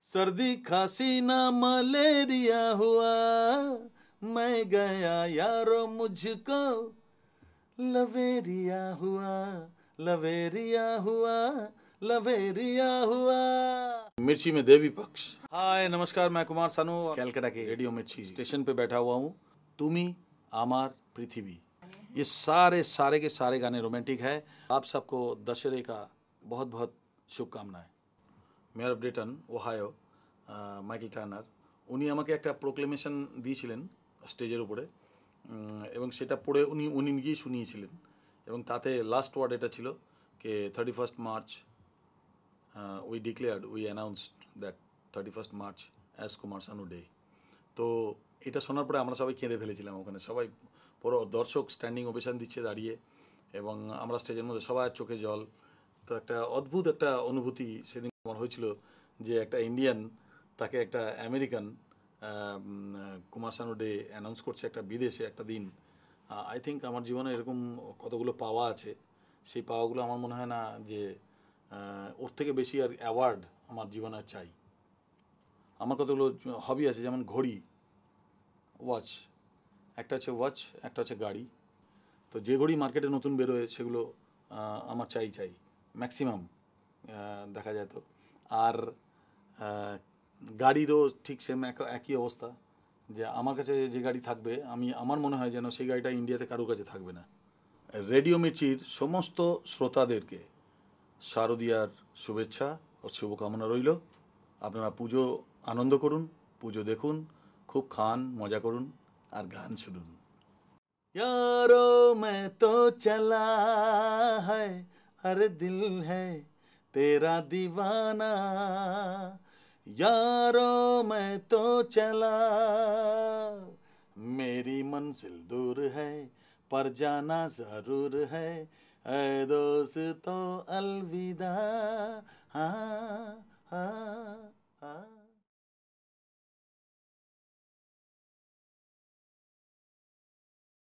सर्दी खांसी ना मलेरिया हुआ, मैं गया यारो मुझको लवेरिया हुआ, लवेरिया हुआ, लवेरिया हुआ। मिर्ची में देवी पक्ष। हाय नमस्कार, मैं कुमार सानू कैलकाटा के रेडियो मिर्ची स्टेशन पे बैठा हुआ हूँ। तुमी आमार पृथ्वी, ये सारे के सारे गाने रोमांटिक है। आप सबको दशहरे का बहुत बहुत शुभकामनाएं। Mayor of Dayton Ohio Michael Turner উনি আমাকে একটা প্রোক্লেমেশন দিয়েছিলেন স্টেজের উপরে, এবং সেটা পড়ে উনি উনি নিজেই শুনিয়েছিলেন। এবং তাতে লাস্ট ওয়ার্ড এটা ছিল যে 31st March we declared, we announced that 31st March as Kumar Sanu day. তো এটা শোনার পরে আমরা সবাই কেঁদে ফেলেছিলাম ওখানে। সবাই পুরো দর্শক স্ট্যান্ডিং ওভেশন দিচ্ছে দাঁড়িয়ে, এবং আমরা স্টেজের মধ্যে সবার চোখে জল। তো একটা অদ্ভুত একটা অনুভূতি সেদিন আমার হয়েছিল যে একটা ইন্ডিয়ান তাকে একটা American Kumar Sanu day announce করছে একটা বিদেশে একটা দিন। আই থিঙ্ক আমার জীবনে এরকম কতগুলো পাওয়া আছে, সেই পাওয়াগুলো আমার মনে হয় না যে ওর থেকে বেশি আর অ্যাওয়ার্ড আমার জীবনে আর চাই। আমার কতগুলো হবি আছে, যেমন ঘড়ি, ওয়াচ, একটা হচ্ছে ওয়াচ, একটা হচ্ছে গাড়ি। তো যে ঘড়ি মার্কেটে নতুন বেরোয় সেগুলো আমার চাই ম্যাক্সিমাম দেখা যায়। তো আর গাড়িরও ঠিক সেম একই অবস্থা, যে আমার কাছে যে গাড়ি থাকবে আমার মনে হয় যেন সেই গাড়িটা ইন্ডিয়াতে কারোর কাছে থাকবে না। রেডিও মির্চির সমস্ত শ্রোতাদেরকে শারদীয়ার শুভেচ্ছা ও শুভকামনা রইল। আপনারা পুজো আনন্দ করুন, পুজো দেখুন, খুব খান, মজা করুন আর গান শুনুন। यारो मैं तो चला है, हर दिल है तेरा दीवाना। यारो मैं तो चला, मेरी मंजिल दूर है पर जाना जरूर है, ऐ दोस्तों अलविदा। हाँ हाँ।